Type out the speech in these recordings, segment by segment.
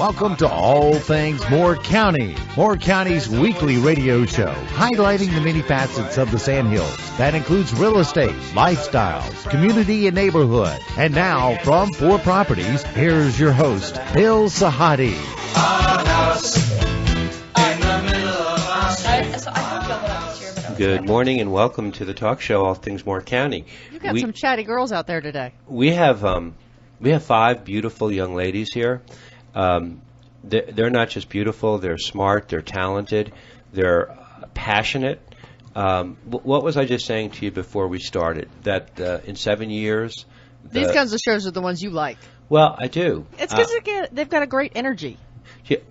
Welcome to All Things Moore County, Moore County's weekly radio show, highlighting the many facets of the Sandhills. That includes real estate, lifestyles, community, and neighborhood. And now, from 4 Properties, here's your host, Bill Sahadi. Good morning and welcome to the talk show, All Things Moore County. You've got some chatty girls out there today. We have 5 beautiful young ladies here. They're not just beautiful, they're smart, they're talented, they're passionate. What was I just saying to you before we started? That in 7 years... These kinds of shows are the ones you like. Well, I do. It's because they've got a great energy.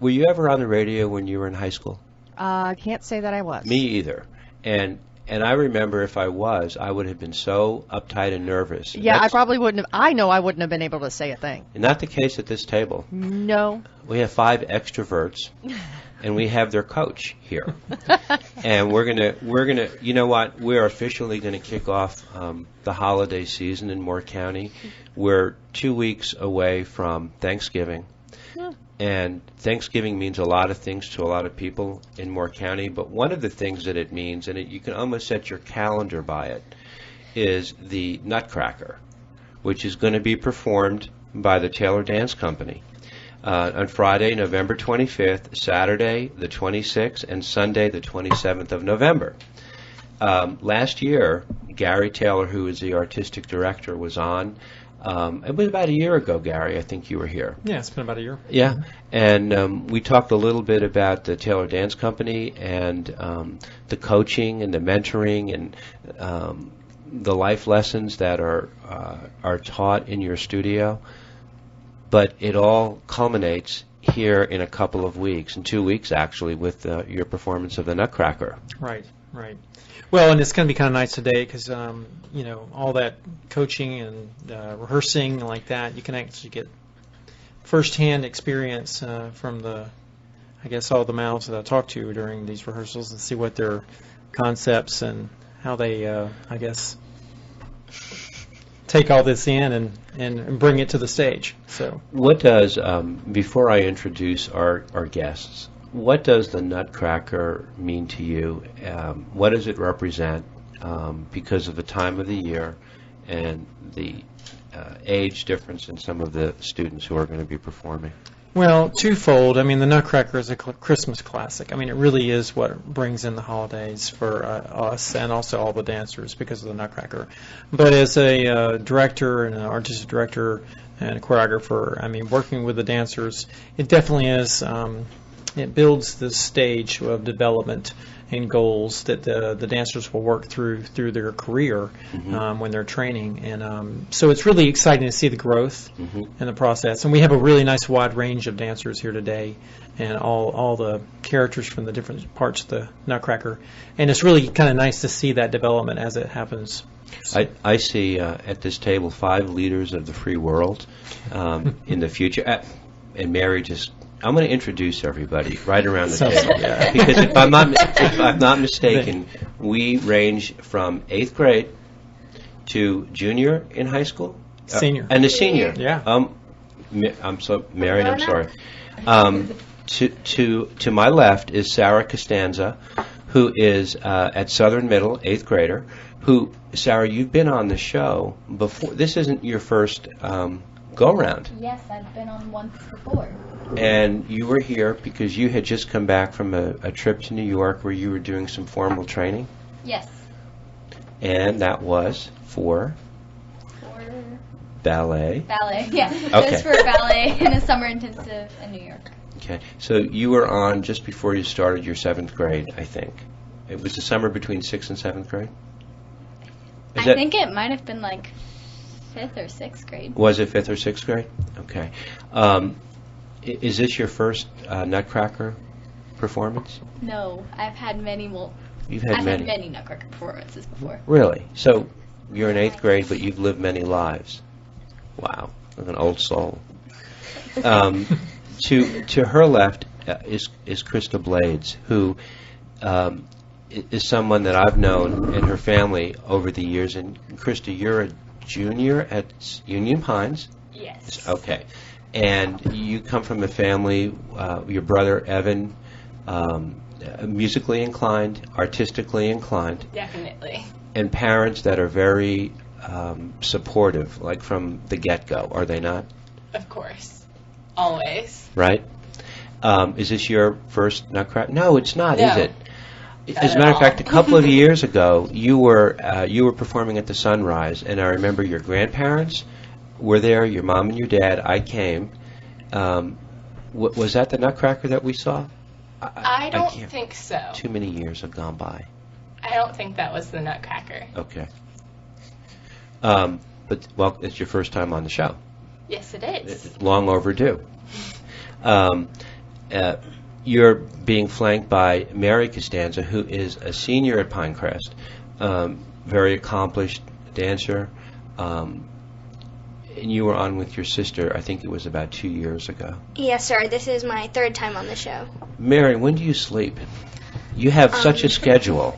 Were you ever on the radio when you were in high school? I can't say that I was. Me either. And I remember if I was, I would have been so uptight and nervous. Yeah, I probably wouldn't have. I know I wouldn't have been able to say a thing. Not the case at this table. No. We have 5 extroverts, and we have their coach here. And we're gonna. You know what? We're officially gonna kick off the holiday season in Moore County. We're 2 weeks away from Thanksgiving. Yeah. And Thanksgiving means a lot of things to a lot of people in Moore County, but one of the things that it means, and you can almost set your calendar by it, is the Nutcracker, which is going to be performed by the Taylor Dance Company on Friday, November 25th, Saturday the 26th, and Sunday the 27th of November. Last year, Gary Taylor, who is the artistic director, was on. It was about a year ago, Gary. I think you were here. Yeah, it's been about a year. Yeah, and we talked a little bit about the Taylor Dance Company and the coaching and the mentoring and the life lessons that are taught in your studio. But it all culminates here in a couple of weeks, in 2 weeks actually, with your performance of the Nutcracker. Right. Well, and it's going to be kind of nice today because, all that coaching and rehearsing and like that, you can actually get firsthand experience from all the mouths that I talk to during these rehearsals and see what their concepts and how they, take all this in and bring it to the stage. So, what does, before I introduce our guests, what does the Nutcracker mean to you? What does it represent because of the time of the year and the age difference in some of the students who are going to be performing? Well, twofold. I mean, the Nutcracker is a Christmas classic. I mean, it really is what brings in the holidays for us and also all the dancers because of the Nutcracker. But as a director and an artistic director and a choreographer, I mean, working with the dancers, it definitely is... it builds the stage of development and goals that the dancers will work through their career when they're training. And so it's really exciting to see the growth in the process. And we have a really nice wide range of dancers here today and all the characters from the different parts of the Nutcracker. And it's really kind of nice to see that development as it happens. I see at this table 5 leaders of the free world in the future. And Mary I'm going to introduce everybody right around the table because if I'm not mistaken, we range from 8th grade to junior in high school, senior, and the senior. Yeah. Mary, I'm sorry. To my left is Sarah Costanza, who is at Southern Middle, 8th grader. Sarah, you've been on the show before. This isn't your first go-round. Yes, I've been on once before. And you were here because you had just come back from a trip to New York where you were doing some formal training? Yes. And that was for ballet? Ballet, yeah. Okay. It was for ballet in a summer intensive in New York. Okay. So you were on just before you started your 7th grade, I think. It was the summer between 6th and 7th grade? I think it might have been like 5th or 6th grade. Was it 5th or 6th grade? Okay. Is this your first Nutcracker performance? No, I've had many. I've had many Nutcracker performances before. Really? So you're in 8th grade, but you've lived many lives. Wow, like an old soul. To her left is Krista Blades, who is someone that I've known and her family over the years. And Krista, you're a junior at Union Pines? Yes. Okay. And you come from a family, your brother Evan, musically inclined, artistically inclined, Definitely. and parents that are very supportive, like from the get-go, are they not? Of course. Always. Right? Is this your first Nutcracker? No, it's not, No. is it? Not As a at matter of all. fact, a couple of years ago, you were performing at the Sunrise, and I remember your grandparents were there, your mom and your dad. I came. Was that the Nutcracker that we saw? I don't can't- think so. Too many years have gone by. I don't think that was the Nutcracker. Okay. But, well, it's your first time on the show. Yes, it is. It's long overdue. You're being flanked by Mary Costanza, who is a senior at Pinecrest, very accomplished dancer. And you were on with your sister, I think it was about 2 years ago. Yes, sir. This is my third time on the show. Mary, when do you sleep? You have such a schedule.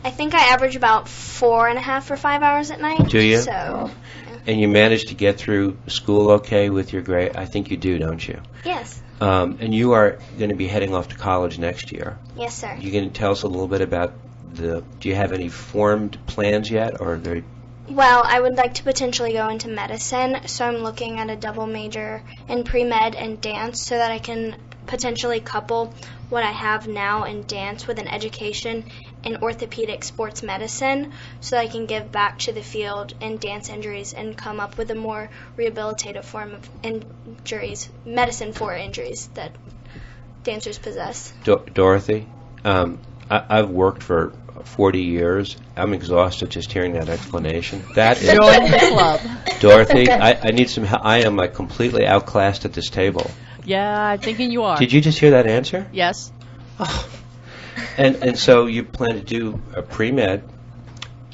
I think I average about 4.5 or 5 hours at night. Do you? So, And you manage to get through school okay with your grade? I think you do, don't you? yes. And you are going to be heading off to college next year. Yes, sir. You can tell us a little bit about do you have any formed plans yet, or are they? Well, I would like to potentially go into medicine, so I'm looking at a double major in pre-med and dance so that I can potentially couple what I have now in dance with an education in orthopedic sports medicine so that I can give back to the field in dance injuries and come up with a more rehabilitative form of injuries, medicine for injuries that dancers possess. Dorothy, I've worked for 40 years. I'm exhausted just hearing that explanation. That is, Join the club. Dorothy, I need some help. I am like completely outclassed at this table. Yeah, I'm thinking you are. Did you just hear that answer? Yes. And so you plan to do a pre-med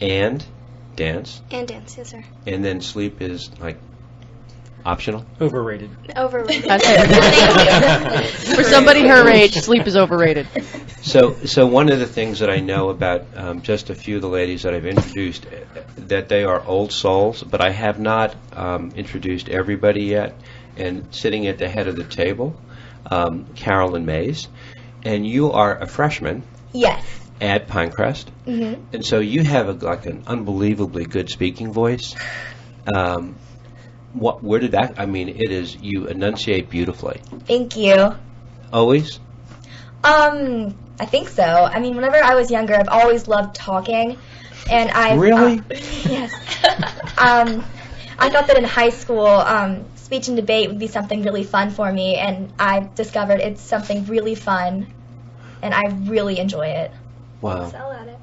and dance, And dance, yes, sir. and then sleep is like optional? Overrated. Overrated. That's it. For somebody her age, sleep is overrated. So one of the things that I know about just a few of the ladies that I've introduced, that they are old souls, but I have not introduced everybody yet. And sitting at the head of the table, Carolyn Mays, and you are a freshman Yes. at Pinecrest, and so you have like an unbelievably good speaking voice. Where did that? I mean, it is, you enunciate beautifully. Thank you. Always. I think so. I mean, whenever I was younger, I've always loved talking, and I Really? yes. I thought that in high school, speech and debate would be something really fun for me, and I've discovered it's something really fun, and I really enjoy it. Wow. Excel at it.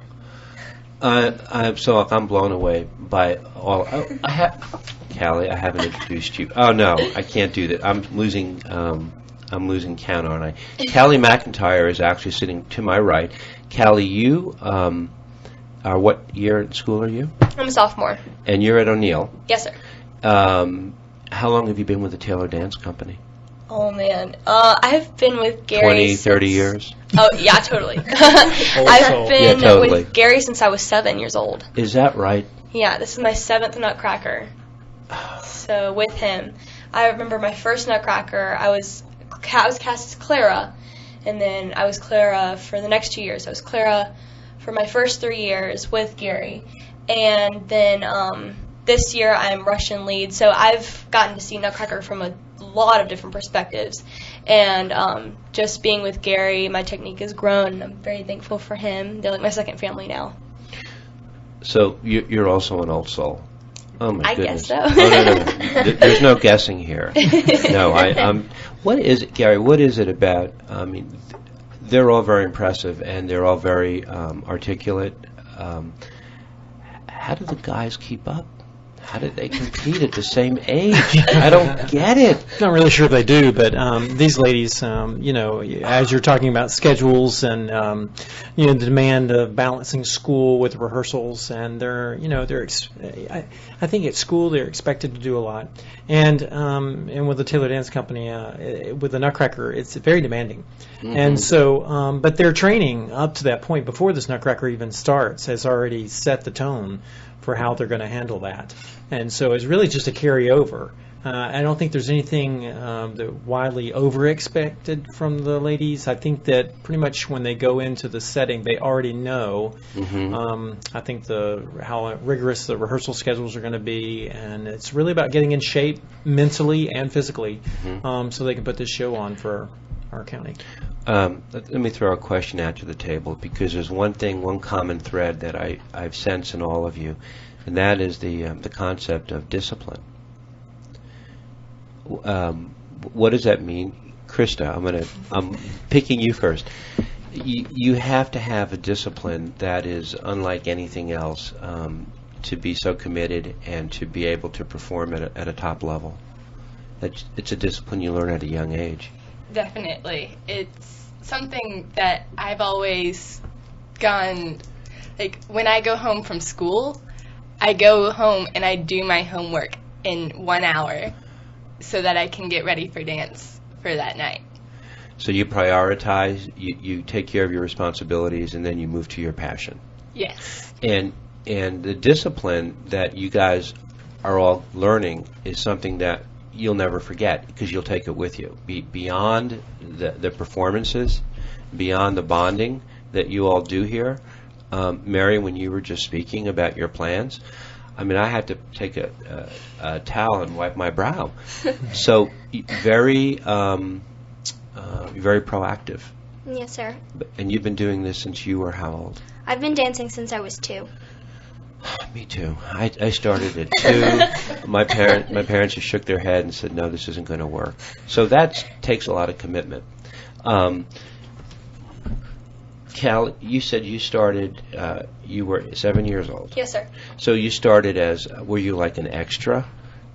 I'm blown away by all. I have, Callie, I haven't introduced you. Oh no, I can't do that. I'm losing count, aren't I? Callie McIntyre is actually sitting to my right. Callie, you are what year in school are you? I'm a sophomore. And you're at O'Neill. Yes, sir. How long have you been with the Taylor Dance Company? Oh, man. I've been with Gary 20, 30 years? Oh, yeah, totally. I've soul. been Yeah, totally. with Gary since I was 7 years old. Is that right? Yeah, this is my 7th Nutcracker. So with him, I remember my first Nutcracker, I was cast as Clara, and then I was Clara for the next 2 years. I was Clara for my first 3 years with Gary. And then this year I'm Russian lead, so I've gotten to see Nutcracker from a lot of different perspectives. And just being with Gary, my technique has grown, and I'm very thankful for him. They're like my second family now. So you're also an old soul. Oh my I goodness. guess so. Oh, no. There's no guessing here. No, what is it, Gary? What is it about? I mean, they're all very impressive and they're all very articulate. How do the guys keep up? How did they compete at the same age? I don't get it. Not really sure if they do, but these ladies, as you're talking about schedules and the demand of balancing school with rehearsals, and I think at school they're expected to do a lot, and with the Taylor Dance Company, with the Nutcracker, it's very demanding, and so but their training up to that point before this Nutcracker even starts has already set the tone for how they're going to handle that. And so it's really just a carryover I don't think there's anything that widely over-expected from the ladies. I think that pretty much when they go into the setting, they already know. I think how rigorous the rehearsal schedules are going to be, and it's really about getting in shape mentally and physically so they can put this show on for our county. Let me throw a question out to the table, because there's one common thread that I've sensed in all of you, and that is the concept of discipline. What does that mean? Krista, I'm picking you first. You have to have a discipline that is unlike anything else to be so committed and to be able to perform at a top level. It's a discipline you learn at a young age. Definitely. It's something that I've always gone, like, when I go home from school, I go home and I do my homework in 1 hour so that I can get ready for dance for that night. So you prioritize, you take care of your responsibilities, and then you move to your passion. Yes. And the discipline that you guys are all learning is something that you'll never forget, because you'll take it with you. Beyond the performances, beyond the bonding that you all do here. Mary, when you were just speaking about your plans, I had to take a towel and wipe my brow. So very proactive. Yes, sir. And you've been doing this since you were how old? I've been dancing since I was 2. Me too. I started at 2. My parents just shook their head and said, no, this isn't going to work. So that takes a lot of commitment. Cal, you said you started, you were 7 years old. Yes, sir. So you started were you like an extra?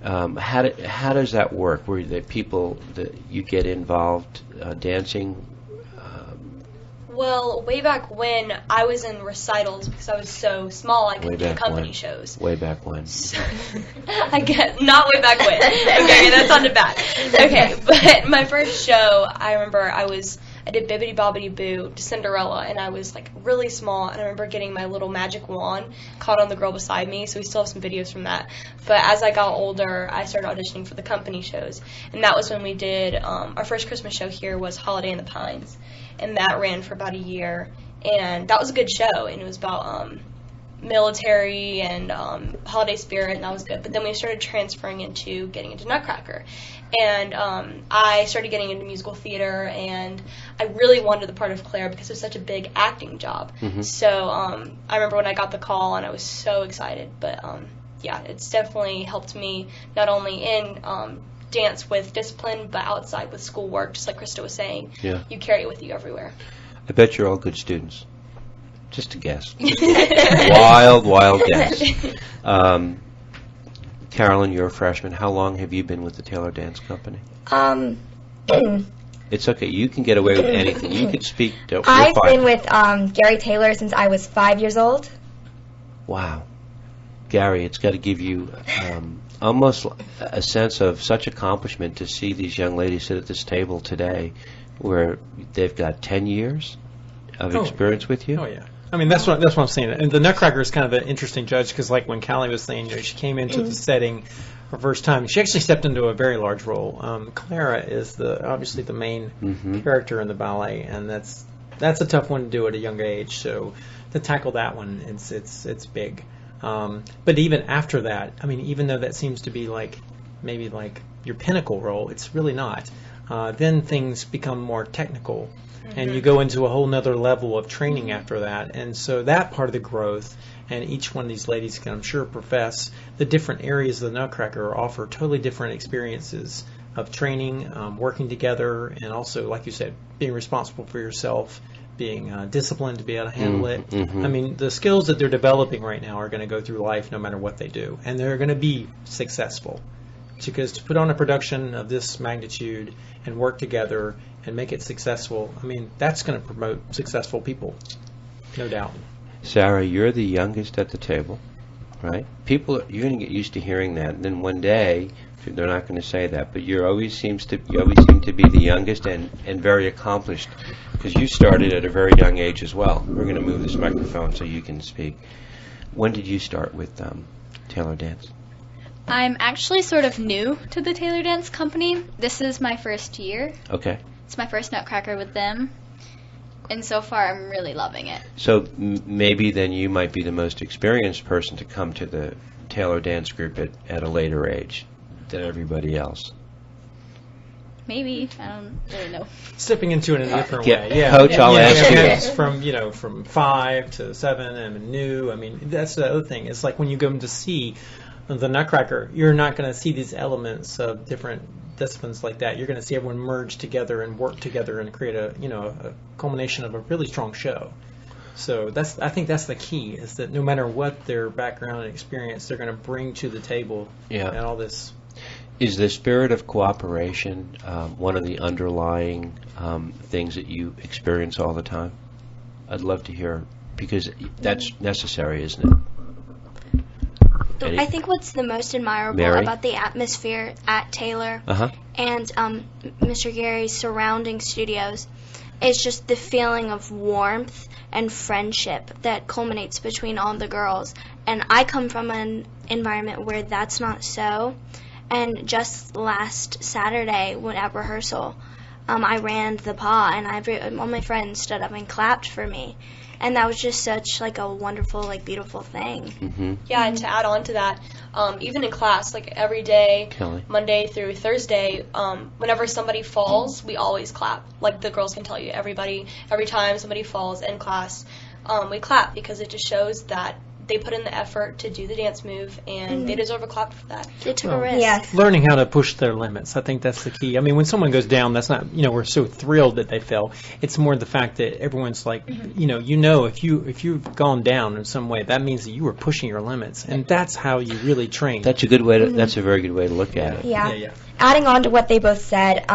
How does that work? Were there people that you get involved dancing? Well, way back when, I was in recitals because I was so small I couldn't do company shows. Way back when. I get not way back when. Okay, that sounded bad. Okay, but my first show, I remember I did Bibbidi Bobbidi Boo to Cinderella, and I was like really small, and I remember getting my little magic wand caught on the girl beside me, so we still have some videos from that. But as I got older, I started auditioning for the company shows, and that was when we did, our first Christmas show here was Holiday in the Pines, and that ran for about a year, and that was a good show, and it was about military and holiday spirit, and that was good. But then we started transferring into getting into Nutcracker, and I started getting into musical theater, and I really wanted the part of Claire because it was such a big acting job. So I remember when I got the call, and I was so excited. But yeah, it's definitely helped me not only in dance with discipline, but outside with schoolwork, just like Krista was saying. Yeah. You carry it with you everywhere. I bet you're all good students. Just a guess. Wild guess. Carolyn, you're a freshman. How long have you been with the Taylor Dance Company? It's okay. You can get away with anything. You can speak. I've been with Gary Taylor since I was 5 years old. Wow. Gary, it's got to give you almost a sense of such accomplishment to see these young ladies sit at this table today where they've got 10 years of experience with you. Oh, yeah. That's what I'm saying. And the Nutcracker is kind of an interesting judge because, like when Callie was saying, she came into the setting her first time. She actually stepped into a very large role. Clara is obviously the main character in the ballet, and that's a tough one to do at a young age. So to tackle that one, it's big. But even after that, even though that seems to be maybe your pinnacle role, it's really not. Then things become more technical. And you go into a whole nother level of training after that. And so that part of the growth, and each one of these ladies can, I'm sure, profess the different areas of the Nutcracker offer totally different experiences of training, working together, and also, like you said, being responsible for yourself, being disciplined to be able to handle it. The skills that they're developing right now are going to go through life no matter what they do. And they're going to be successful. Because to put on a production of this magnitude and work together and make it successful, that's going to promote successful people, no doubt. Sarah, you're the youngest at the table, right? You're going to get used to hearing that, and then one day they're not going to say that, but you always seem to be the youngest and very accomplished, because you started at a very young age as well. We're going to move this microphone so you can speak. When did you start with Taylor Dance? I'm actually sort of new to the Taylor Dance Company. This is my first year. Okay. It's my first Nutcracker with them. And so far, I'm really loving it. So maybe then you might be the most experienced person to come to the Taylor Dance Group at a later age than everybody else. Maybe. I don't really know. Stepping into it in a different Yeah, way. Yeah. Coach, I'll ask you. It's from 5 to 7 and new. I mean, that's the other thing. It's like when you go to see the Nutcracker, you're not going to see these elements of different disciplines like that. You're going to see everyone merge together and work together and create a culmination of a really strong show. So I think that's the key, is that no matter what their background and experience, they're going to bring to the table. Yeah. And all this. Is the spirit of cooperation one of the underlying things that you experience all the time? I'd love to hear, because that's necessary, isn't it? I think what's the most admirable Mary? about the atmosphere at Taylor and Mr. Gary's surrounding studios is just the feeling of warmth and friendship that culminates between all the girls. And I come from an environment where that's not so. And just last Saturday, when at rehearsal, I ran the paw, and all my friends stood up and clapped for me. And that was just such like a wonderful, like beautiful thing. Mm-hmm. Yeah, and to add on to that, even in class, like every day, Kelly. Monday through Thursday, whenever somebody falls, we always clap. Like the girls can tell you, every time somebody falls in class, we clap, because it just shows that they put in the effort to do the dance move, and they deserve a clap for that. They took a risk. Yes. Learning how to push their limits. I think that's the key. I mean, when someone goes down, that's not, we're so thrilled that they fell. It's more the fact that everyone's like, if you've gone down in some way, that means that you were pushing your limits, and that's how you really train. That's a good way to. That's a very good way to look at it. Yeah. Adding on to what they both said,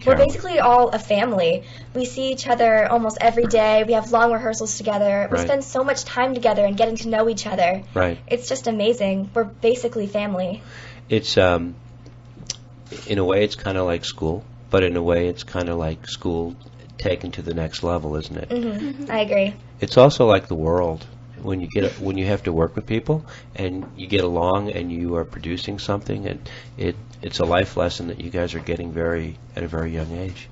we're basically all a family. We see each other almost every day. We have long rehearsals together. We Right. spend so much time together and getting to know each other. Right. It's just amazing. We're basically family. It's in a way it's kind of like school, but in a way it's kind of like school taken to the next level, isn't it? I agree. It's also like the world. When you have to work with people and you get along and you are producing something, and it's a life lesson that you guys are getting at a very young age.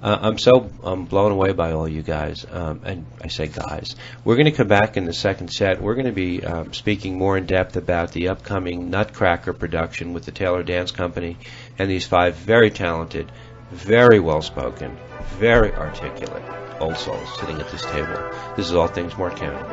I'm blown away by all you guys, and I say guys. We're going to come back in the second set. We're going to be speaking more in depth about the upcoming Nutcracker production with the Taylor Dance Company and these 5 very talented, very well-spoken, very articulate old souls sitting at this table. This is All Things Moore County.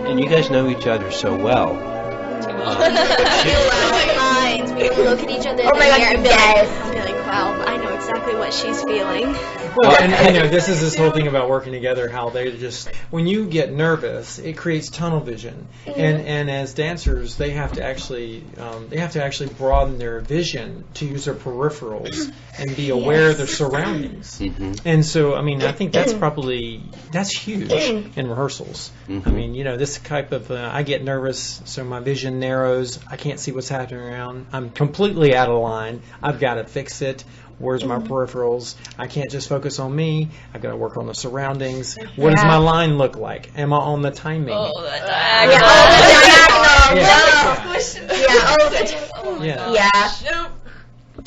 And you guys know each other so well. We look at each other in Oh my the God, mirror and be yes. like, wow, I know exactly what she's feeling. Well, and this is this whole thing about working together, how they just, when you get nervous, it creates tunnel vision. And as dancers, they have to actually broaden their vision to use their peripherals and be aware of their surroundings. And so, I mean, I think that's huge in rehearsals. I mean, this type of, I get nervous, so my vision narrows. I can't see what's happening around. I'm completely out of line. I've got to fix it. Where's my peripherals? I can't just focus on me. I've got to work on the surroundings. What does my line look like? Am I on the timing? Oh, the diagonal.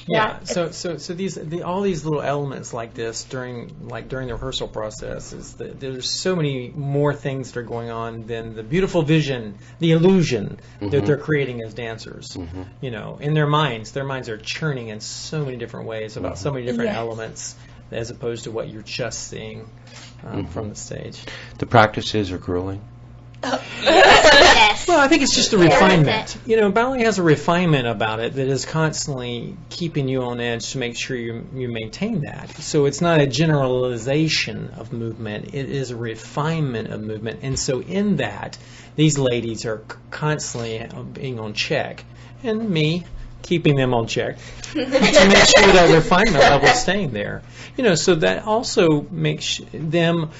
Yeah. So all these little elements like this during the rehearsal process is that there's so many more things that are going on than the beautiful vision, the illusion that they're creating as dancers. In their minds are churning in so many different ways about so many different elements, as opposed to what you're just seeing from the stage. The practices are grueling. Yes. Well, I think it's just a refinement. Ballet has a refinement about it that is constantly keeping you on edge to make sure you maintain that. So it's not a generalization of movement. It is a refinement of movement. And so in that, these ladies are constantly being on check. And me, keeping them on check to make sure that refinement level is staying there. So that also makes them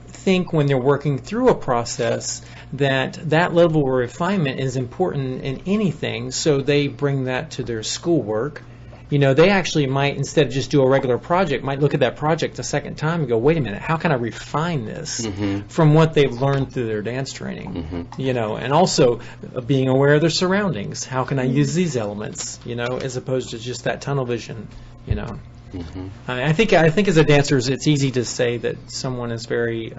think when they're working through a process that level of refinement is important in anything, so they bring that to their schoolwork. They actually might, instead of just do a regular project, might look at that project a second time and go, wait a minute, how can I refine this from what they've learned through their dance training? And also being aware of their surroundings. How can I use these elements, as opposed to just that tunnel vision, I think as a dancer, it's easy to say that someone is very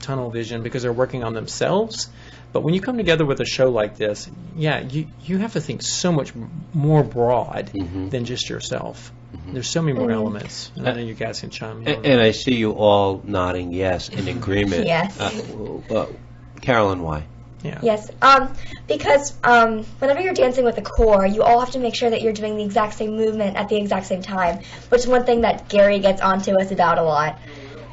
tunnel vision because they're working on themselves. But when you come together with a show like this, you have to think so much more broad than just yourself. There's so many more elements. And I know you guys can chime in. And I see you all nodding yes in agreement. Yes. Carolyn, why? Yeah. Yes, because whenever you're dancing with a core, you all have to make sure that you're doing the exact same movement at the exact same time, which is one thing that Gary gets onto us about a lot.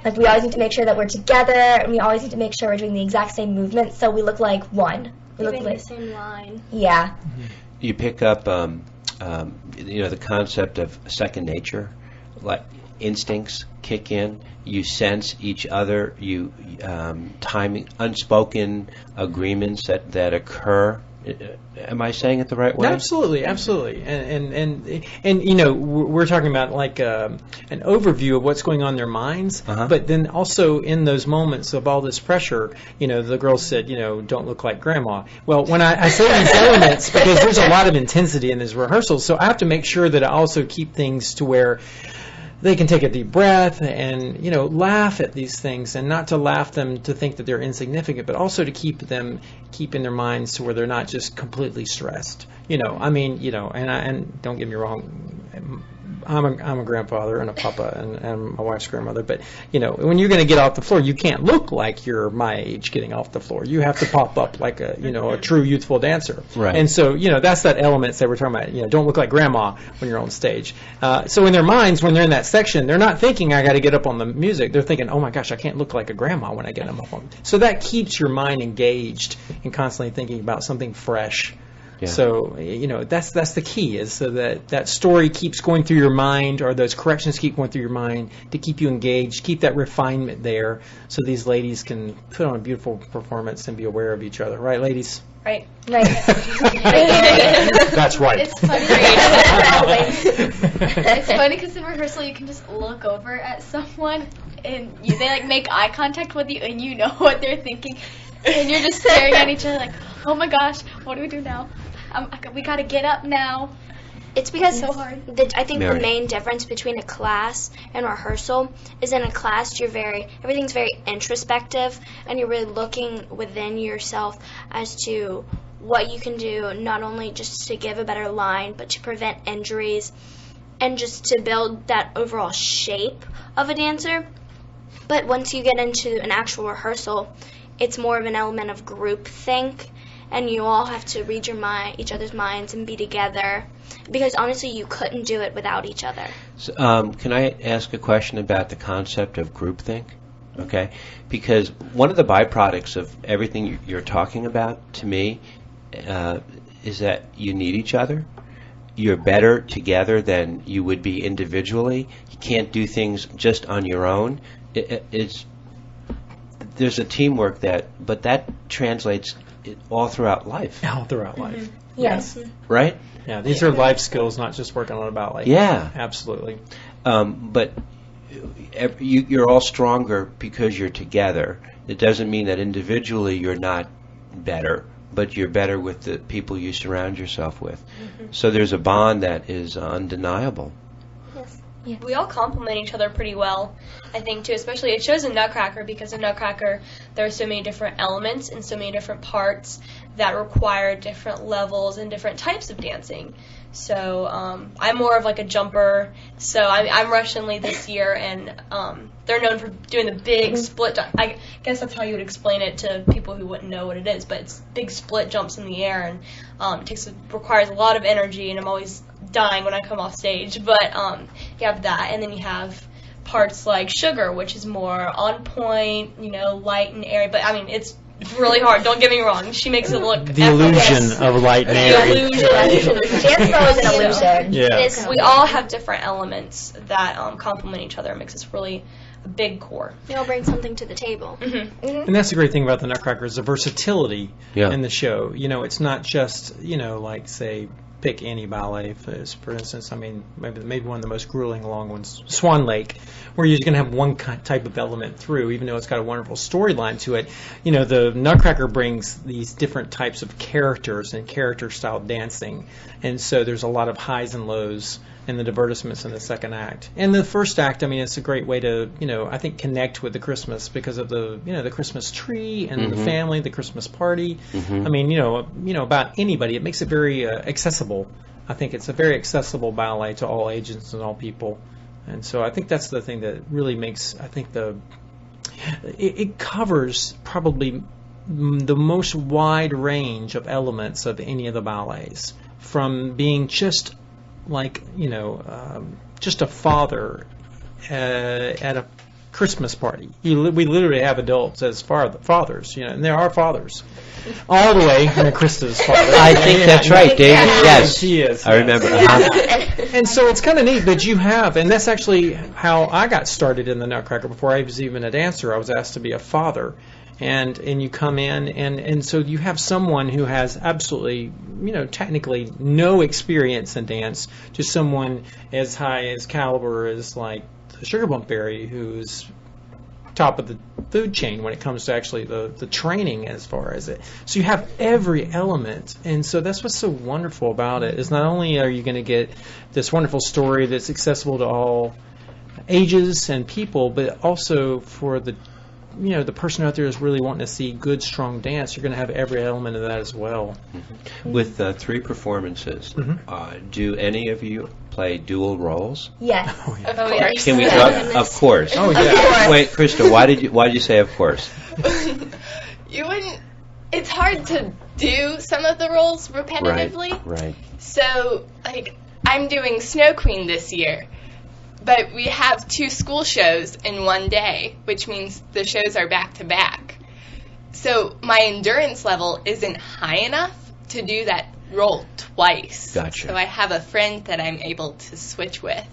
Like, we always need to make sure that we're together, and we always need to make sure we're doing the exact same movement, so we look like one. We look like the same line. Yeah. You pick up, the concept of second nature, like instincts kick in. You sense each other. You timing, unspoken agreements that occur. Am I saying it the right way? Absolutely. And we're talking about like an overview of what's going on in their minds, but then also in those moments of all this pressure, the girl said, don't look like grandma. Well, when I say these elements, because there's a lot of intensity in these rehearsals, so I have to make sure that I also keep things to where they can take a deep breath and, laugh at these things, and not to laugh them to think that they're insignificant, but also to keep in their minds to where they're not just completely stressed. And don't get me wrong, I'm a grandfather and a papa and my wife's grandmother, but when you're going to get off the floor, you can't look like you're my age getting off the floor. You have to pop up like a true youthful dancer. Right. And so that's that elements that we're talking about. Don't look like grandma when you're on stage. So in their minds, when they're in that section, they're not thinking I got to get up on the music. They're thinking, oh my gosh, I can't look like a grandma when I get up on. So that keeps your mind engaged and constantly thinking about something fresh. Yeah. So, that's the key, is so that story keeps going through your mind, or those corrections keep going through your mind to keep you engaged, keep that refinement there, so these ladies can put on a beautiful performance and be aware of each other. Right, ladies? Right. That's right. It's funny. It's funny because in rehearsal you can just look over at someone and they make eye contact with you and you know what they're thinking. And you're just staring at each other like, oh my gosh, what do we do now? We gotta get up now. It's because so hard. I think the main difference between a class and rehearsal is in a class everything's very introspective, and you're really looking within yourself as to what you can do, not only just to give a better line, but to prevent injuries and just to build that overall shape of a dancer. But once you get into an actual rehearsal, it's more of an element of groupthink, and you all have to read each other's minds and be together, because honestly you couldn't do it without each other. So, can I ask a question about the concept of groupthink? Okay, because one of the byproducts of everything you're talking about, to me, is that you need each other. You're better together than you would be individually. You can't do things just on your own. There's a teamwork but that translates all throughout life. All throughout life. Mm-hmm. Yes. Right? Yeah, these are life skills, not just working on about life. Yeah. Absolutely. But you're all stronger because you're together. It doesn't mean that individually you're not better, but you're better with the people you surround yourself with. Mm-hmm. So there's a bond that is undeniable. Yeah. We all complement each other pretty well, I think, too. Especially it shows in Nutcracker, because in Nutcracker there are so many different elements and so many different parts that require different levels and different types of dancing. So I'm more of like a jumper. So I'm Russian lead this year, and they're known for doing the big split jump. I guess that's how you would explain it to people who wouldn't know what it is, but it's big split jumps in the air, and requires a lot of energy, and I'm always dying when I come off stage. But you have that, and then you have parts like Sugar, which is more on point, light and airy. But I mean, it's really hard. Don't get me wrong. She makes it look The illusion of light and airy. The illusion. Dance is always an illusion. Yeah. We all have different elements that complement each other and makes us really a big core. They all bring something to the table. And that's the great thing about the Nutcracker is the versatility Yeah. in the show. It's not just, like, say, pick any ballet. For instance, I mean, maybe one of the most grueling long ones, Swan Lake, where you're going to have one type of element through, even though it's got a wonderful storyline to it. The Nutcracker brings these different types of characters and character-style dancing, and so there's a lot of highs and lows in the divertissements in the second act. And the first act, I mean, it's a great way to, I think, connect with the Christmas because of the, the Christmas tree and the family, the Christmas party. I mean, about anybody. It makes it very accessible. I think it's a very accessible ballet to all ages and all people. And so I think that's the thing that really makes, I think, it covers probably the most wide range of elements of any of the ballets, from being just like, just a father at a Christmas party. We literally have adults as fathers, and there are fathers. All the way, Krista's father. I think that's right, David. Yes. He is. I remember. And so it's kind of neat that you have, and that's actually how I got started in the Nutcracker. Before I was even a dancer, I was asked to be a father. And you come in, and so you have someone who has absolutely, technically no experience in dance, just someone as high as caliber as like the Sugar Plum Fairy, who's top of the food chain when it comes to actually the training as far as it. So you have every element, and so that's what's so wonderful about it, is not only are you going to get this wonderful story that's accessible to all ages and people, but also for the person out there is really wanting to see good, strong dance, you're going to have every element of that as well. With 3 performances, do any of you play dual roles? Yes. Of course. Can we talk? Of course. Oh, yeah. Wait, Krista, why did you say of course? You wouldn't. It's hard to do some of the roles repetitively. Right. So, like, I'm doing Snow Queen this year. But we have 2 school shows in one day, which means the shows are back to back. So my endurance level isn't high enough to do that role twice. Gotcha. So I have a friend that I'm able to switch with.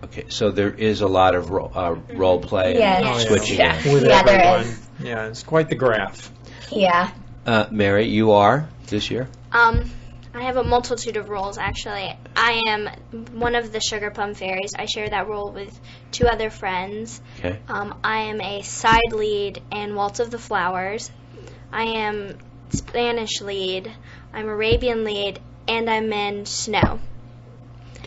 Okay, so there is a lot of role play Yes. and Oh, yeah. switching. Yeah. in. With Yeah, there everyone. is. Yeah, it's quite the graph. Yeah. Mary, you are this year? I have a multitude of roles, actually. I am one of the Sugar Plum Fairies. I share that role with 2 other friends. Okay. I am a side lead in Waltz of the Flowers. I am Spanish lead. I'm Arabian lead, and I'm in Snow.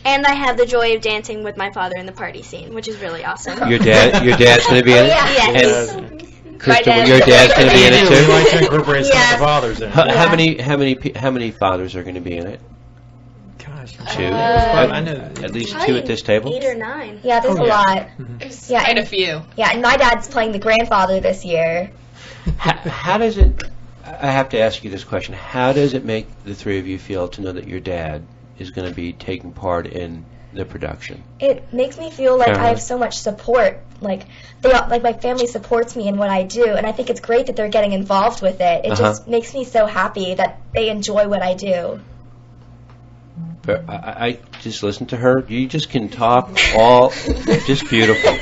And I have the joy of dancing with my father in the party scene, which is really awesome. Your dad's going to be in it? Yes. And Krista, your dad's going to be in it We too? like to incorporate some of Yes. the fathers in. How many fathers are going to be in it? Gosh. 2? I know. At least 2 at this table? 8 or 9. Yeah, there's Oh, a yeah. lot. There's Yeah, quite a and- few. Yeah, and my dad's playing the grandfather this year. How does it, I have to ask you this question, how does it make the 3 of you feel to know that your dad is going to be taking part in the production? It makes me feel like Caroline? I have so much support. Like my family supports me in what I do, and I think it's great that they're getting involved with it. It just makes me so happy that they enjoy what I do. But I just listen to her. You just can talk all, just beautiful.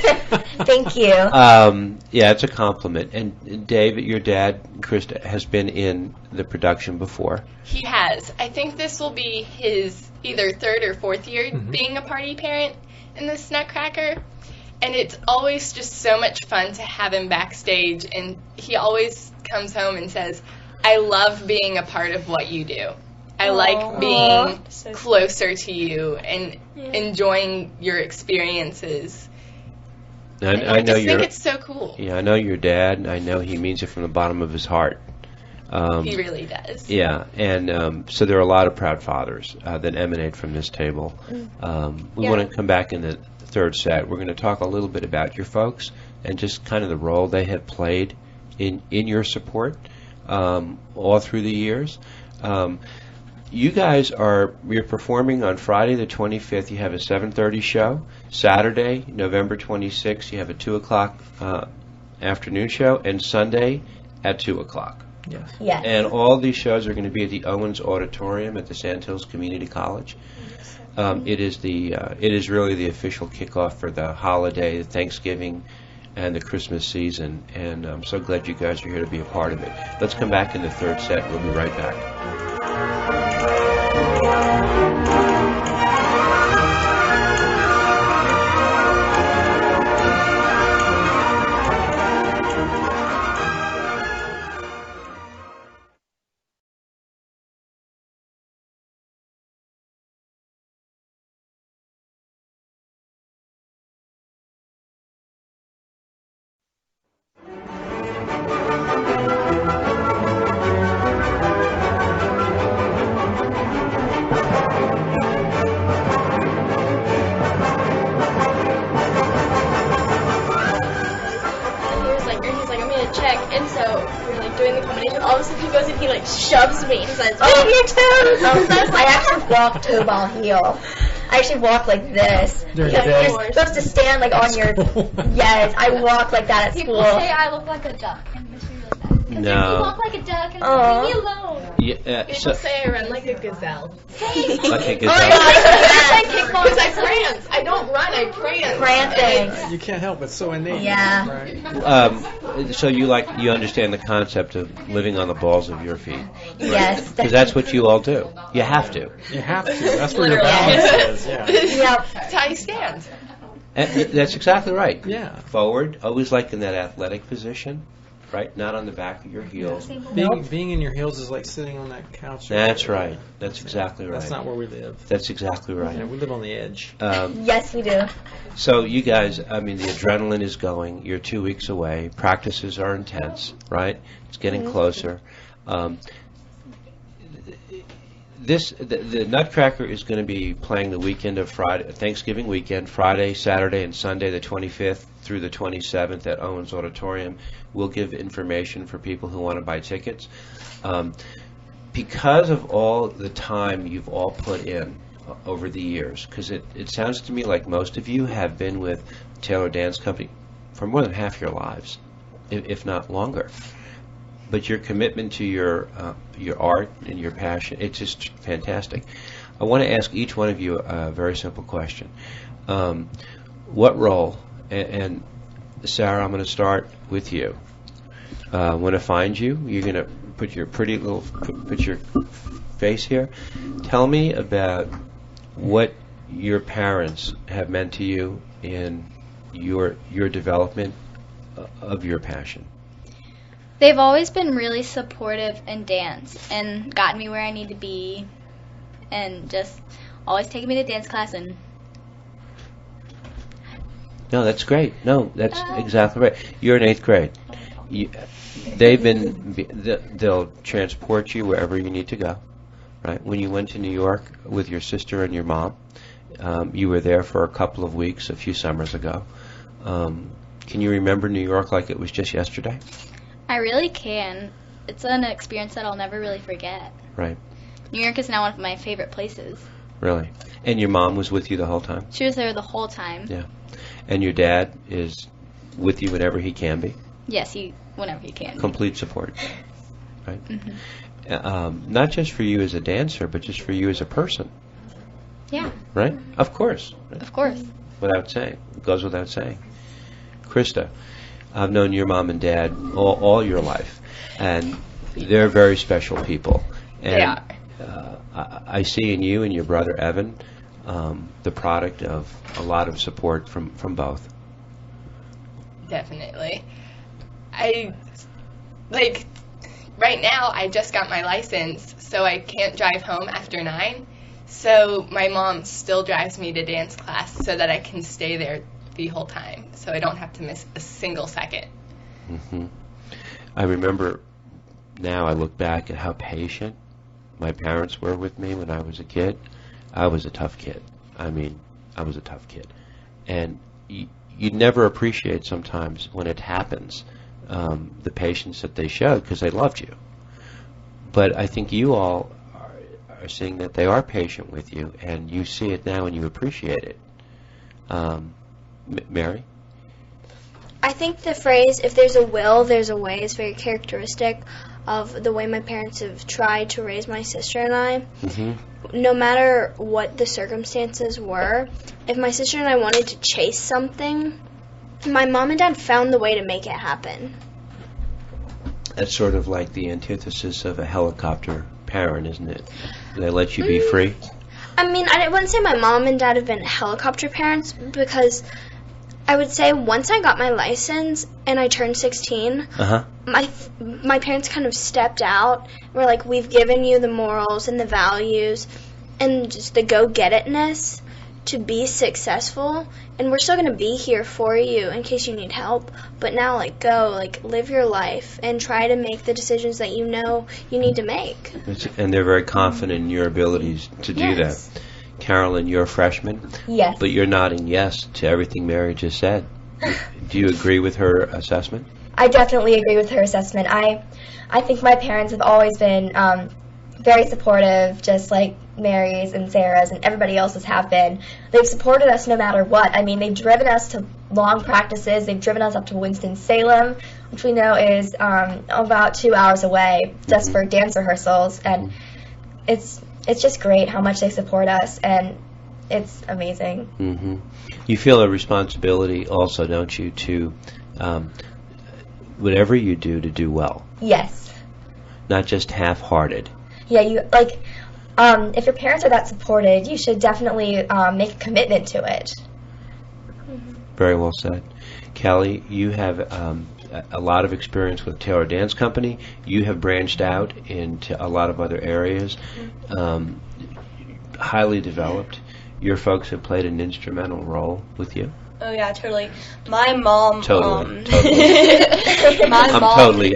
Thank you. Yeah, it's a compliment. And Dave, your dad, Krista, has been in the production before. He has. I think this will be his either 3rd or 4th year being a party parent in this Nutcracker. And it's always just so much fun to have him backstage. And he always comes home and says, I love being a part of what you do. I like being closer to you and enjoying your experiences. I know just your think it's so cool. Yeah, I know your dad, and I know he means it from the bottom of his heart. He really does. Yeah, and so there are a lot of proud fathers that emanate from this table. We want to come back in the third set. We're going to talk a little bit about your folks and just kind of the role they have played in your support all through the years. You guys you're performing on Friday the 25th. You have a 7:30 show. Saturday, November 26th, you have a 2 o'clock afternoon show, and Sunday at 2 o'clock. Yes. Yes. And all these shows are going to be at the Owens Auditorium at the Sandhills Community College. It is really the official kickoff for the holiday, the Thanksgiving, and the Christmas season. And I'm so glad you guys are here to be a part of it. Let's come back in the third set. We'll be right back. Shoves me and says, "Oh, your toes!" I actually walk toe ball heel. I actually walk like this. During Because the day? you're supposed to stand like on your. Yes, I walk like that at People school. say I look like a duck, and it's really bad. Because if you No. walk like a duck, and Aw. leave me alone. Yeah, People say I run like a gazelle. okay, good. Because I prance. I don't run, I prance. Prancing. You can't help it. So innate. Yeah. Right. So you understand the concept of living on the balls of your feet, Yes. because that's what you all do. You have to. You have to. That's where your Literally. balance is. Yeah. Yep. That's how you stand. And that's exactly right. Yeah. Forward, always like in that athletic position, right? Not on the back of your heels. Being in your heels is like sitting on that couch. That's right. That's exactly right. That's not where we live. That's exactly Yeah, right. we live on the edge. Yes, we do. So you guys, I mean, the adrenaline is going. You're 2 weeks away. Practices are intense, right? It's getting closer. The Nutcracker is going to be playing the weekend of Friday, Thanksgiving weekend, Friday, Saturday, and Sunday, the 25th through the 27th at Owens Auditorium. We'll give information for people who want to buy tickets. Because of all the time you've all put in over the years, because it sounds to me like most of you have been with Taylor Dance Company for more than half your lives, if not longer. But your commitment to your art and your passion, it's just fantastic. I want to ask each one of you a very simple question. What role, and Sarah, I'm going to start with you. When I find you, you're going to put your put your face here. Tell me about what your parents have meant to you in your development of your passion. They've always been really supportive in dance and gotten me where I need to be, and just always taking me to dance class. And No, that's great. No, that's exactly right. You're in 8th grade. They'll transport you wherever you need to go, right? When you went to New York with your sister and your mom, you were there for a couple of weeks a few summers ago. Can you remember New York like it was just yesterday? I really can. It's an experience that I'll never really forget. Right. New York is now one of my favorite places. Really? And your mom was with you the whole time? She was there the whole time. Yeah. And your dad is with you whenever he can be? Yes, whenever he can. Complete support. Right? Mm-hmm. Not just for you as a dancer, but just for you as a person. Yeah, Right? Of course. Right? of course. Without saying. It goes without saying. Krista, I've known your mom and dad all your life, and they're very special people. And, They are. I see in you and your brother Evan the product of a lot of support from both. Definitely. Right now I just got my license, so I can't drive home after 9. So my mom still drives me to dance class so that I can stay there the whole time, so I don't have to miss a single second. I remember now I look back at how patient my parents were with me when I was a kid. I was a tough kid. I mean, I was a tough kid. And you never appreciate sometimes when it happens the patience that they showed because they loved you. But I think you all are seeing that they are patient with you, and you see it now and you appreciate it. Mary? I think the phrase, if there's a will, there's a way, is very characteristic of the way my parents have tried to raise my sister and I. Mm-hmm. No matter what the circumstances were, if my sister and I wanted to chase something, my mom and dad found the way to make it happen. That's sort of like the antithesis of a helicopter parent, isn't it? They let you be free? I mean, I wouldn't say my mom and dad have been helicopter parents, because I would say once I got my license and I turned 16, my parents kind of stepped out. We're like, we've given you the morals and the values and just the go-get-itness to be successful, and we're still going to be here for you in case you need help, but now, like, go, like, live your life and try to make the decisions that you know you need to make. And they're very confident in your abilities to do that. Carolyn, you're a freshman? Yes. But you're nodding yes to everything Mary just said. Do you agree with her assessment? I definitely agree with her assessment. I think my parents have always been very supportive, just like Mary's and Sarah's and everybody else's have been. They've supported us no matter what. I mean, they've driven us to long practices. They've driven us up to Winston-Salem, which we know is about 2 hours away, just for dance rehearsals. And it's just great how much they support us, and it's amazing. Mm-hmm. You feel a responsibility also, don't you, to whatever you do to do well. Yes. Not just half-hearted. Yeah, you like. If your parents are that supported, you should definitely make a commitment to it. Very well said. Kelly, you have a lot of experience with Taylor Dance Company. You have branched out into a lot of other areas, highly developed. Your folks have played an instrumental role with you. Oh yeah, totally. My mom. Totally.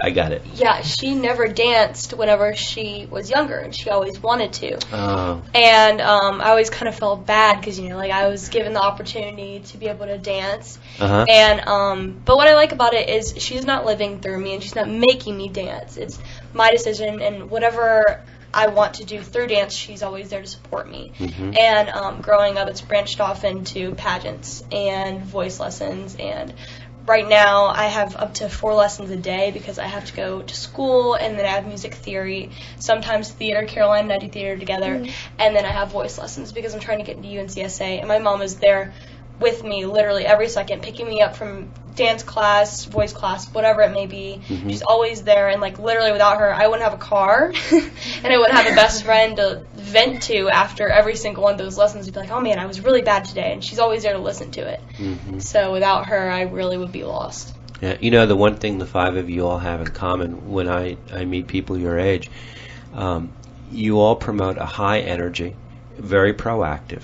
I got it. Yeah, she never danced whenever she was younger, and she always wanted to. Oh. And I always kind of felt bad because like I was given the opportunity to be able to dance. Uh-huh. And but what I like about it is she's not living through me, and she's not making me dance. It's my decision, and whatever I want to do through dance, she's always there to support me. Mm-hmm. And growing up, it's branched off into pageants and voice lessons. And right now, I have up to 4 lessons a day because I have to go to school, and then I have music theory, sometimes theater. Caroline and I do theater together. Mm-hmm. And then I have voice lessons because I'm trying to get into UNCSA. And my mom is there with me literally every second, picking me up from dance class, voice class, whatever it may be. Mm-hmm. She's always there, and like literally without her, I wouldn't have a car, and I wouldn't have a best friend to vent to after every single one of those lessons. You'd be like, oh man, I was really bad today, and she's always there to listen to it. Mm-hmm. So without her, I really would be lost. Yeah, you know, the one thing the 5 of you all have in common when I meet people your age, you all promote a high energy, very proactive.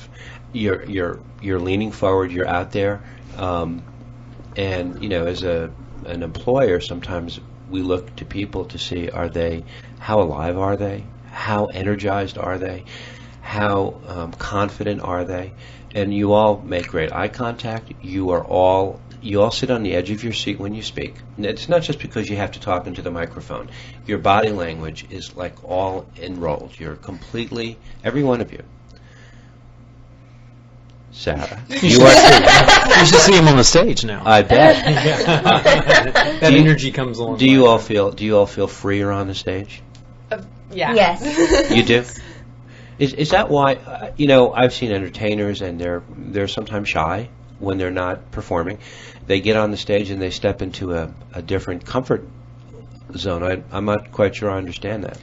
You're leaning forward. You're out there, and you know, as an employer, sometimes we look to people to see how alive are they, how energized are they, how confident are they, and you all make great eye contact. You all sit on the edge of your seat when you speak. And it's not just because you have to talk into the microphone. Your body language is like all enrolled. You're completely, every one of you. Sarah, you are too. You should see him on the stage now. I bet. That energy comes along. Do you all feel freer on the stage? Yeah. Yes. You do. Is that why? You know, I've seen entertainers, and they're sometimes shy when they're not performing. They get on the stage and they step into a different comfort zone. I'm not quite sure I understand that.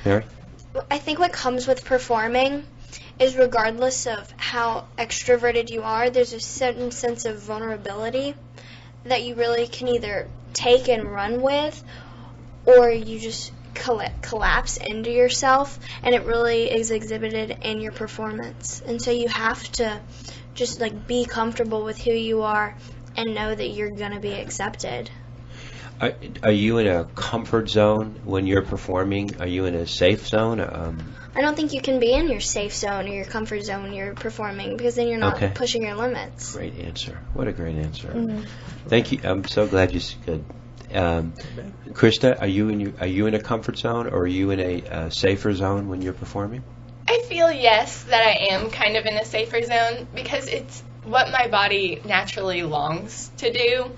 Mary? I think what comes with performing is regardless of how extroverted you are, there's a certain sense of vulnerability that you really can either take and run with, or you just collapse into yourself, and it really is exhibited in your performance. And so you have to just like be comfortable with who you are and know that you're going to be accepted. Are you in a comfort zone when you're performing? Are you in a safe zone? I don't think you can be in your safe zone or your comfort zone when you're performing, because then you're not pushing your limits. Great answer. What a great answer. Mm-hmm. Thank you. I'm so glad you said. Krista, are you in a comfort zone, or are you in a safer zone when you're performing? I feel, yes, that I am kind of in a safer zone, because it's what my body naturally longs to do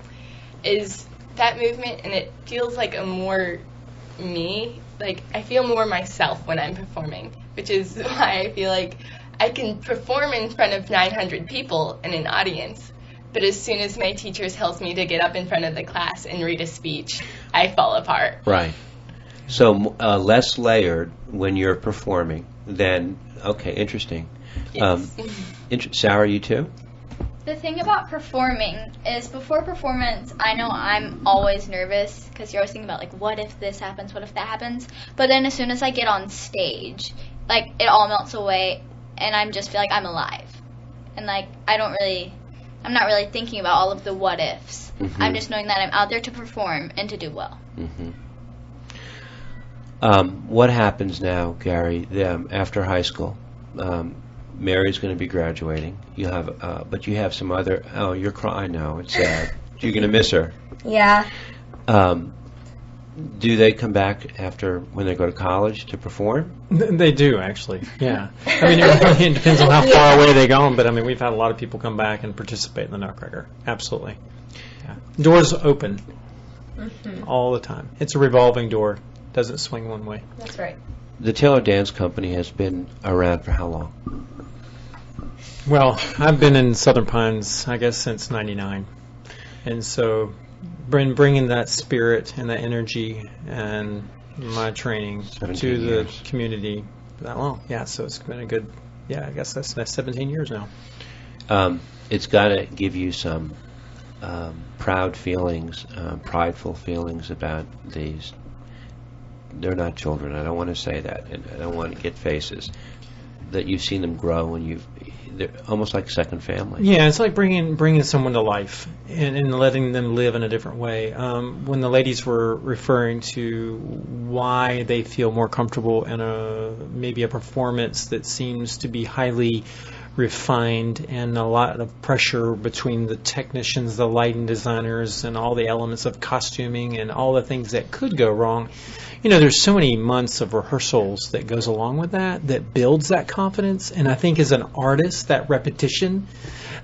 is that movement, and it feels like a more me. Like, I feel more myself when I'm performing, which is why I feel like I can perform in front of 900 people in an audience, but as soon as my teacher tells me to get up in front of the class and read a speech, I fall apart. Right. So less layered when you're performing than, okay, interesting. Yes. Sarah, you too? The thing about performing is before performance, I know I'm always nervous because you're always thinking about, like, what if this happens, what if that happens? But then as soon as I get on stage, like, it all melts away and I just feel like I'm alive. And, like, I'm not really thinking about all of the what ifs. Mm-hmm. I'm just knowing that I'm out there to perform and to do well. Mm-hmm. What happens now, Gary, after high school? Mary's going to be graduating. But you have some other. Oh, you're crying now. It's sad. You're going to miss her. Yeah. Do they come back after when they go to college to perform? They do, actually. Yeah. I mean, it depends on how far away they go. But I mean, we've had a lot of people come back and participate in the Nutcracker. Absolutely. Yeah. Doors open all the time. It's a revolving door. Doesn't swing one way. That's right. The Taylor Dance Company has been around for how long? Well, I've been in Southern Pines, I guess, since '99, and so bringing that spirit and that energy and my training to the community that long. Yeah, so it's been a good. Yeah, I guess that's 17 years now. It's got to give you some proud feelings, prideful feelings about these. They're not children. I don't want to say that, and I don't want to get faces. That you've seen them grow, and they're almost like second family. Yeah, it's like bringing someone to life and letting them live in a different way. When the ladies were referring to why they feel more comfortable in maybe a performance that seems to be highly refined and a lot of pressure between the technicians, the lighting designers, and all the elements of costuming and all the things that could go wrong. You know, there's so many months of rehearsals that goes along with that builds that confidence. And I think as an artist, that repetition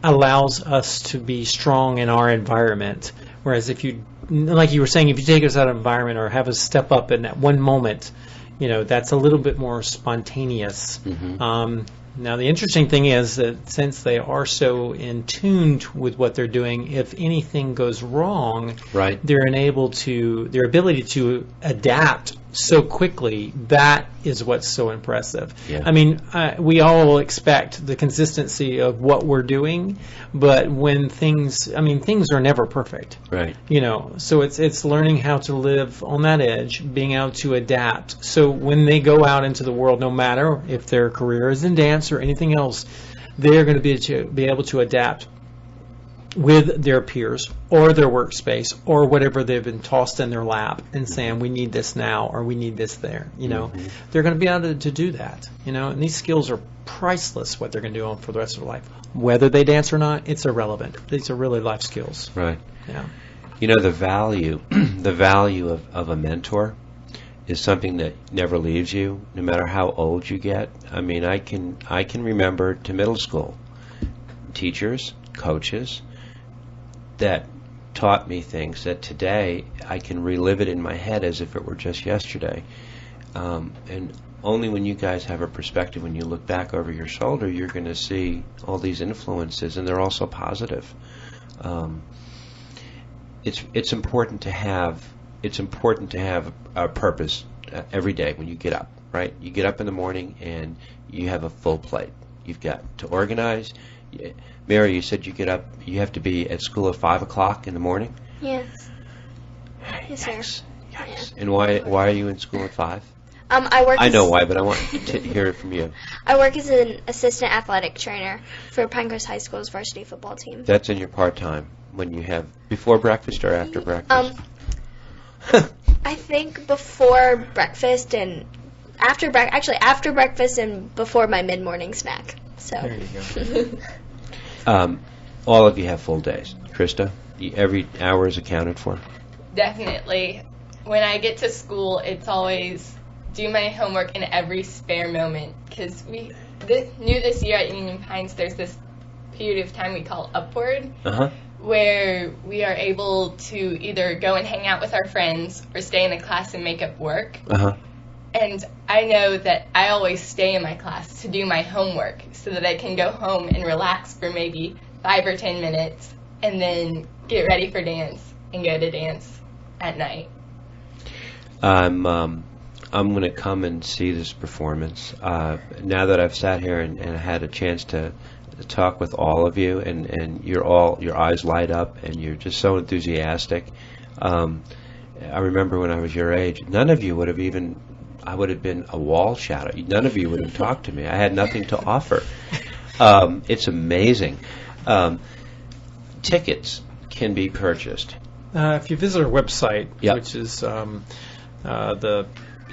allows us to be strong in our environment. Whereas if you, like you were saying, if you take us out of environment or have us step up in that one moment, you know, that's a little bit more spontaneous. Mm-hmm. Now, the interesting thing is that since they are so in tune with what they're doing, if anything goes wrong, right, their ability to adapt so quickly, that is what's so impressive. Yeah. I mean, we all expect the consistency of what we're doing, but when things are never perfect. Right. You know, so it's learning how to live on that edge, being able to adapt. So when they go out into the world, no matter if their career is in dance or anything else, they're going to be able to adapt with their peers or their workspace or whatever they've been tossed in their lap and saying, we need this now or we need this there. You know, they're going to be able to do that. You know, and these skills are priceless, what they're going to do for the rest of their life. Whether they dance or not, it's irrelevant. These are really life skills. Right. Yeah. You know, the value of a mentor is something that never leaves you, no matter how old you get. I mean, I can remember to middle school teachers, coaches that taught me things that today I can relive it in my head as if it were just yesterday. And only when you guys have a perspective, when you look back over your shoulder, you're going to see all these influences, and they're also positive. It's important to have a purpose every day when you get up. Right? You get up in the morning and you have a full plate. You've got to organize. Mary, you said you get up. You have to be at school at 5 o'clock in the morning. Yes. Yes, sir. Yikes. Yeah. And why are you in school at 5? I know why, but I want to hear it from you. I work as an assistant athletic trainer for Pinecrest High School's varsity football team. That's in your part-time when you have before breakfast or after breakfast? I think before breakfast and after breakfast and before my mid-morning snack. So. There you go. All of you have full days. Krista, every hour is accounted for? Definitely. When I get to school, it's always do my homework in every spare moment, because we knew this year at Union Pines there's this period of time we call Upward, where we are able to either go and hang out with our friends or stay in the class and make up work. And I know that I always stay in my class to do my homework so that I can go home and relax for maybe 5 or 10 minutes and then get ready for dance and go to dance at night. I'm going to come and see this performance. Now that I've sat here and had a chance to talk with all of you, and your eyes light up, and you're just so enthusiastic. I remember when I was your age, none of you would have even. I would have been a wall shadow. None of you would have talked to me. I had nothing to offer. It's amazing. Tickets can be purchased. If you visit our website, which is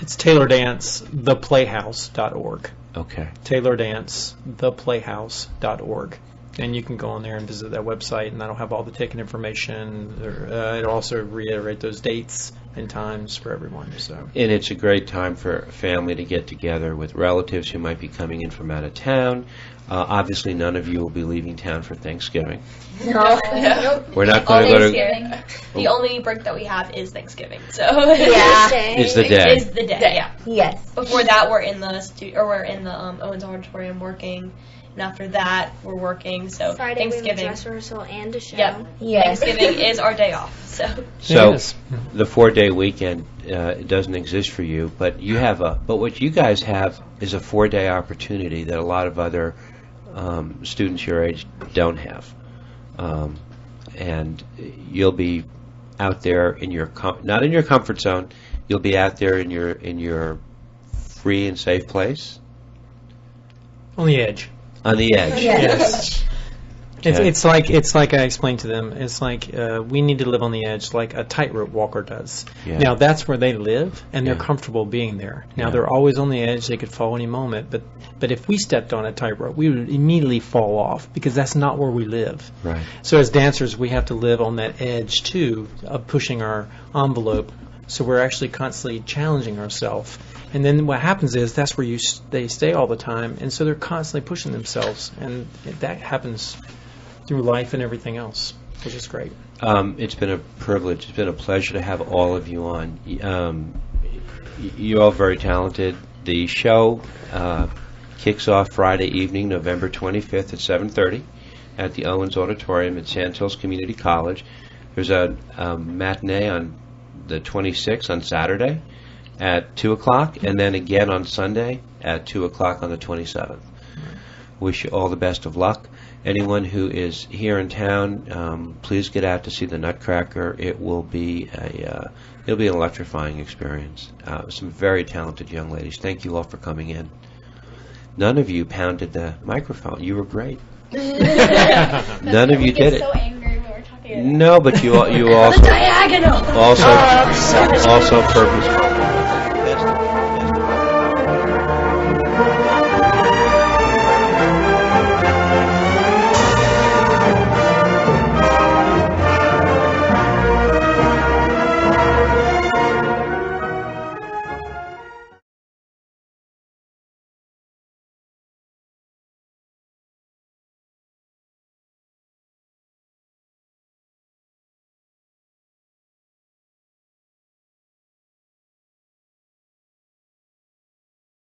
it's taylordancetheplayhouse.org. Okay. taylordancetheplayhouse.org. And you can go on there and visit that website, and that'll have all the ticket information. It'll also reiterate those dates and times for everyone. So. And it's a great time for a family to get together with relatives who might be coming in from out of town. Obviously, none of you will be leaving town for Thanksgiving. No. We're not going to go to... The only break that we have is Thanksgiving. So Is the day. Is the day. Yeah. Yes. Before that, we're in the Owens Auditorium working. And after that, we're working. So Friday Thanksgiving. we have a dress rehearsal and a show. Yep. Yes. Thanksgiving is our day off. So the 4-day weekend it doesn't exist for you, but you have but what you guys have is a 4-day opportunity that a lot of other students your age don't have, and you'll be out there in your not in your comfort zone. You'll be out there in your free and safe place. On the edge. On the edge. Yes. Okay. It's like I explained to them. It's like we need to live on the edge like a tightrope walker does. Yeah. Now that's where they live, and they're Yeah. comfortable being there. Now Yeah. they're always on the edge; they could fall any moment. But if we stepped on a tightrope, we would immediately fall off because that's not where we live. Right. So as dancers, we have to live on that edge too of pushing our envelope. So we're actually constantly challenging ourselves. And then what happens is that's where they stay all the time, and so they're constantly pushing themselves, and that happens through life and everything else, which is great. It's been a privilege. It's been a pleasure to have all of you on. You're all very talented. The show kicks off Friday evening, November 25th at 7:30 at the Owens Auditorium at Sand Hills Community College. There's a matinee on the 26th on Saturday at 2 o'clock, and then again on Sunday at 2 o'clock on the 27th. Wish you all the best of luck. Anyone who is here in town, please get out to see the Nutcracker. It will be it'll be an electrifying experience. Some very talented young ladies. Thank you all for coming in. None of you pounded the microphone. You were great. None of you did it. So angry when we're talking. No, but you also diagonal. also purposeful.